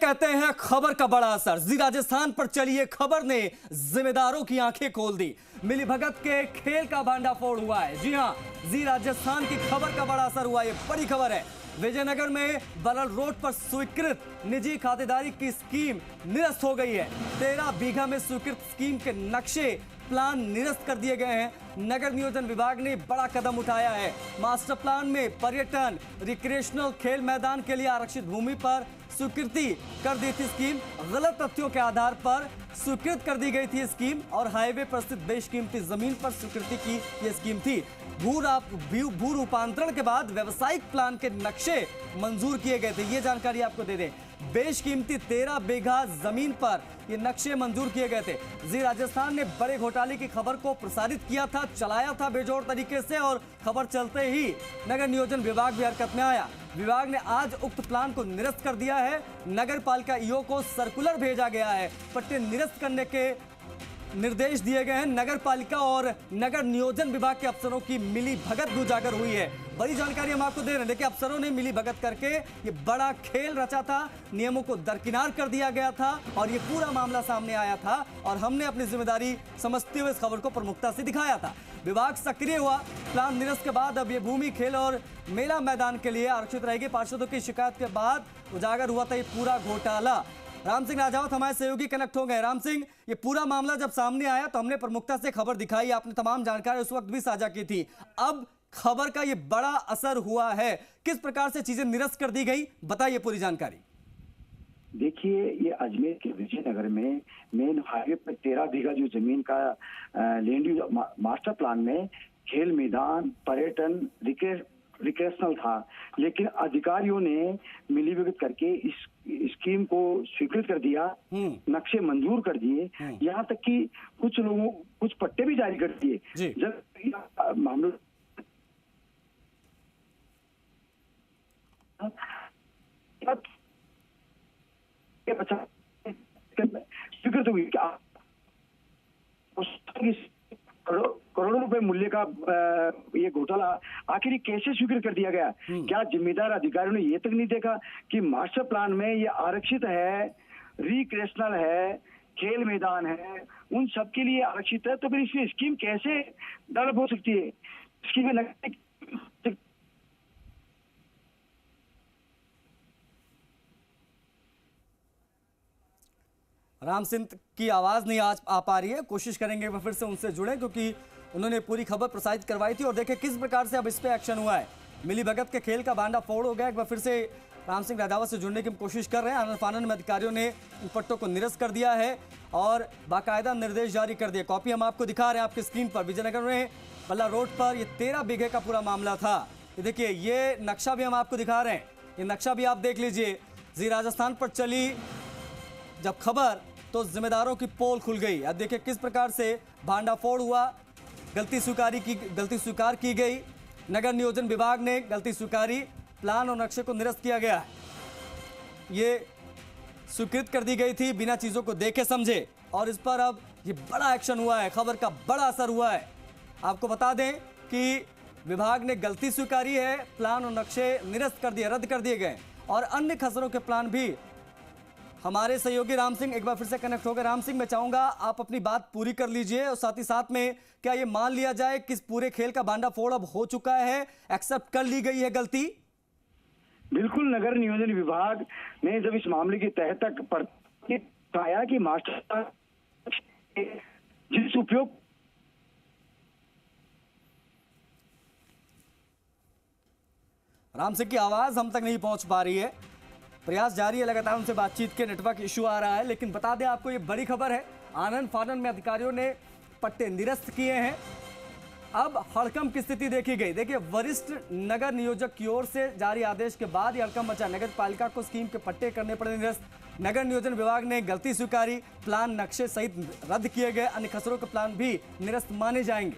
कहते हैं खबर का बड़ा असर। जी राजस्थान पर चली ये खबर ने जिम्मेदारों की आंखें खोल दी। मिलीभगत के खेल का भांडाफोड़ हुआ है। जी हां, जी राजस्थान की खबर का बड़ा असर हुआ। ये बड़ी खबर है। विजयनगर में बरल रोड पर स्वीकृत निजी खातेदारी की स्कीम निरस्त हो गई है। 13 बीघा में स्वीकृत स्कीम के नक्शे प्लान निरस्त कर दिए गए हैं। नगर नियोजन विभाग ने बड़ा कदम उठाया है। मास्टर प्लान में पर्यटन रिक्रिएशनल खेल मैदान के लिए आरक्षित भूमि पर स्वीकृति कर दी थी स्कीम। गलत तथ्यों के आधार पर स्वीकृत कर दी गई थी स्कीम और हाईवे पर स्थित बेशकीमती जमीन पर स्वीकृति की यह स्कीम थी। भू रूपांतरण के बाद व्यवसायिक प्लान के नक्शे मंजूर किए गए थे। ये जानकारी आपको दे दें। बेशकीमती 13 बीघा जमीन पर ये नक्शे मंजूर किए गए थे। जी राजस्थान ने बड़े घोटाले की खबर को प्रसारित किया था, चलाया था बेजोड़ तरीके से, और खबर चलते ही नगर नियोजन विभाग भी हरकत में आया। विभाग ने आज उक्त प्लान को निरस्त कर दिया है। नगर पालिका ईओ को सर्कुलर भेजा गया है। पट्टे निरस्त करने के निर्देश दिए गए हैं। नगर पालिका और नगर नियोजन विभाग के अफसरों की मिली भगत उजागर हुई है। बड़ी जानकारी हम आपको दे रहे हैं। देखिए, अफसरों ने मिली भगत करके ये बड़ा खेल रचा था, नियमों को दरकिनार कर दिया गया था और ये पूरा मामला सामने आया था और हमने अपनी जिम्मेदारी समझते हुए इस खबर को प्रमुखता से दिखाया था। विभाग सक्रिय हुआ। प्लान निरस्त के बाद अब ये भूमि खेल और मेला मैदान के लिए आरक्षित रहेगी। पार्षदों की शिकायत के बाद उजागर हुआ था ये पूरा घोटाला। राम सिंह राजावत हमारे सहयोगी कनेक्ट हो गए। राम सिंह, ये पूरा मामला जब सामने आया तो हमने प्रमुखता से खबर दिखाई, आपने तमाम जानकारी उस वक्त भी साझा की थी। अब खबर का ये बड़ा असर हुआ है, किस प्रकार से चीजें निरस्त कर दी गई, बताइए पूरी जानकारी। देखिए, ये अजमेर के विजयनगर में मेन हाईवे पर 13 बीघा जो जमीन का लैंड यूज मास्टर प्लान में खेल मैदान, पर्यटन, रिक्रिएशनल था, लेकिन अधिकारियों ने मिलीभगत करके इस स्कीम को स्वीकृत कर दिया, नक्शे मंजूर कर दिए, यहाँ तक कि कुछ लोगों कुछ पट्टे भी जारी कर दिए। जब मामला स्वीकृत हुई, करोड़ों रुपए मूल्य का ये घोटाला आखिर कैसे स्वीकृत कर दिया गया? क्या जिम्मेदार अधिकारियों ने ये तक नहीं देखा कि मास्टर प्लान में ये आरक्षित है, रिक्रिएशनल है, खेल मैदान है, उन सब के लिए आरक्षित है, तो फिर इसमें स्कीम कैसे डेवलप हो सकती है? स्कीम में राम सिंह की आवाज नहीं आज आ पा रही है, कोशिश करेंगे वह फिर से उनसे जुड़े क्योंकि उन्होंने पूरी खबर प्रसारित करवाई थी। और देखें किस प्रकार से अब इस पे एक्शन हुआ है। मिलीभगत के खेल का भांडाफोड़ हो गया। एक बार फिर से राम सिंह राजावत से जुड़ने की हम कोशिश कर रहे हैं। आनन फानन में अधिकारियों ने इन पट्टों को निरस्त कर दिया है और बाकायदा निर्देश जारी कर दिए। कॉपी हम आपको दिखा रहे हैं आपकी स्क्रीन पर। विजयनगर में पल्ला रोड पर ये 13 बीघे का पूरा मामला था। ये देखिए, ये नक्शा भी हम आपको दिखा रहे हैं। ये नक्शा भी आप देख लीजिए। जी राजस्थान पर चली जब खबर तो जिम्मेदारों की पोल खुल गई। अब देखिए किस प्रकार से भांडाफोड़ हुआ। गलती स्वीकार की गई। नगर नियोजन विभाग ने गलती स्वीकारी। प्लान और नक्शे को निरस्त किया गया। ये स्वीकृत कर दी गई थी बिना चीजों को देखे समझे और इस पर अब ये बड़ा एक्शन हुआ है। खबर का बड़ा असर हुआ है। आपको बता दें कि विभाग ने गलती स्वीकारी है, प्लान और नक्शे निरस्त कर दिए, रद्द कर दिए गए और अन्य खसरों के प्लान भी। हमारे सहयोगी राम सिंह एक बार फिर से कनेक्ट हो गए। राम सिंह, मैं चाहूंगा आप अपनी बात पूरी कर लीजिए और साथ ही साथ में क्या ये मान लिया जाए कि इस पूरे खेल का भांडाफोड़ अब हो चुका है, एक्सेप्ट कर ली गई है गलती? बिल्कुल, नगर नियोजन विभाग ने जब इस मामले की तह तक पाया कि मास्टर जिस उपयोग राम सिंह की आवाज हम तक नहीं पहुंच पा रही है। प्रयास जारी है, लगातार उनसे बातचीत के नेटवर्क इशू आ रहा है, लेकिन बता दें आपको ये बड़ी खबर है। आनन फानन में अधिकारियों ने पट्टे निरस्त किए हैं। अब हड़कंप की स्थिति देखी गई। देखिए, वरिष्ठ नगर नियोजक की ओर से जारी आदेश के बाद ये हड़कंप मचा। नगर पालिका को स्कीम के पट्टे करने पड़े निरस्त। नगर नियोजन विभाग ने गलती स्वीकारी। प्लान नक्शे सहित रद्द किए गए। अन्य खसरों के प्लान भी निरस्त माने जाएंगे।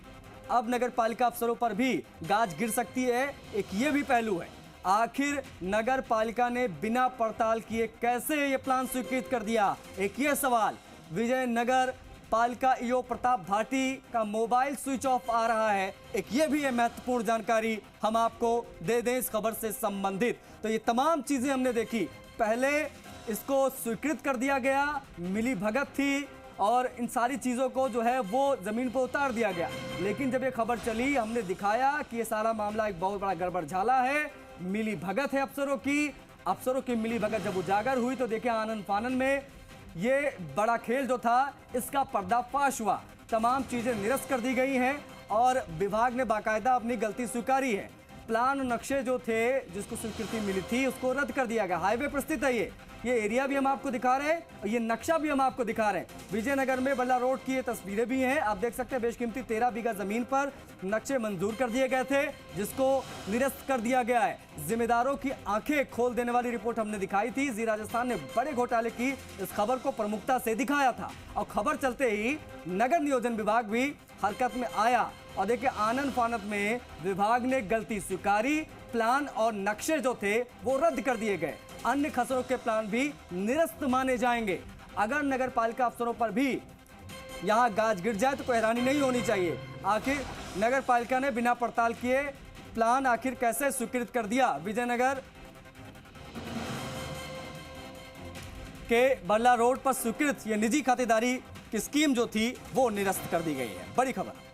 अब नगर पालिका अफसरों पर भी गाज गिर सकती है। एक ये भी पहलू है, आखिर नगर पालिका ने बिना पड़ताल किए कैसे ये प्लान स्वीकृत कर दिया? एक ये सवाल। विजयनगर पालिका ईओ प्रताप भाटी का मोबाइल स्विच ऑफ आ रहा है, एक ये भी है महत्वपूर्ण जानकारी हम आपको दे दें इस खबर से संबंधित। तो ये तमाम चीजें हमने देखी। पहले इसको स्वीकृत कर दिया गया, मिली भगत थी और इन सारी चीज़ों को जो है वो ज़मीन पर उतार दिया गया। लेकिन जब ये खबर चली, हमने दिखाया कि ये सारा मामला एक बहुत बड़ा गड़बड़ झाला है, मिली भगत है अफसरों की मिली भगत जब उजागर हुई तो देखिए आनन फानन में ये बड़ा खेल जो था इसका पर्दाफाश हुआ। तमाम चीज़ें निरस्त कर दी गई हैं और विभाग ने बाकायदा अपनी गलती स्वीकारी है। प्लान और नक्शे जो थे जिसको स्वीकृति मिली थी उसको रद्द कर दिया गया। हाईवे पर स्थित है ये एरिया भी हम आपको दिखा रहे हैं और ये नक्शा भी हम आपको दिखा रहे हैं। विजयनगर में बल्ला रोड की ये तस्वीरें भी हैं, आप देख सकते हैं। बेशकीमती 13 बीघा जमीन पर नक्शे मंजूर कर दिए गए थे जिसको निरस्त कर दिया गया है। जिम्मेदारों की आंखें खोल देने वाली रिपोर्ट हमने दिखाई थी। जी राजस्थान ने बड़े घोटाले की इस खबर को प्रमुखता से दिखाया था और खबर चलते ही नगर नियोजन विभाग भी हरकत में आया और देखिए आनन फानन में विभाग ने गलती स्वीकारी। प्लान और नक्शे जो थे वो रद्द कर दिए गए। अन्य खसरों के प्लान भी निरस्त माने जाएंगे। अगर नगर पालिका अफसरों पर भी यहां गाज गिर जाए तो कोई हैरानी नहीं होनी चाहिए। आखिर नगर पालिका ने बिना पड़ताल किए प्लान आखिर कैसे स्वीकृत कर दिया। विजयनगर के बल्ला रोड पर स्वीकृत ये निजी खातेदारी की स्कीम जो थी वो निरस्त कर दी गई है। बड़ी खबर।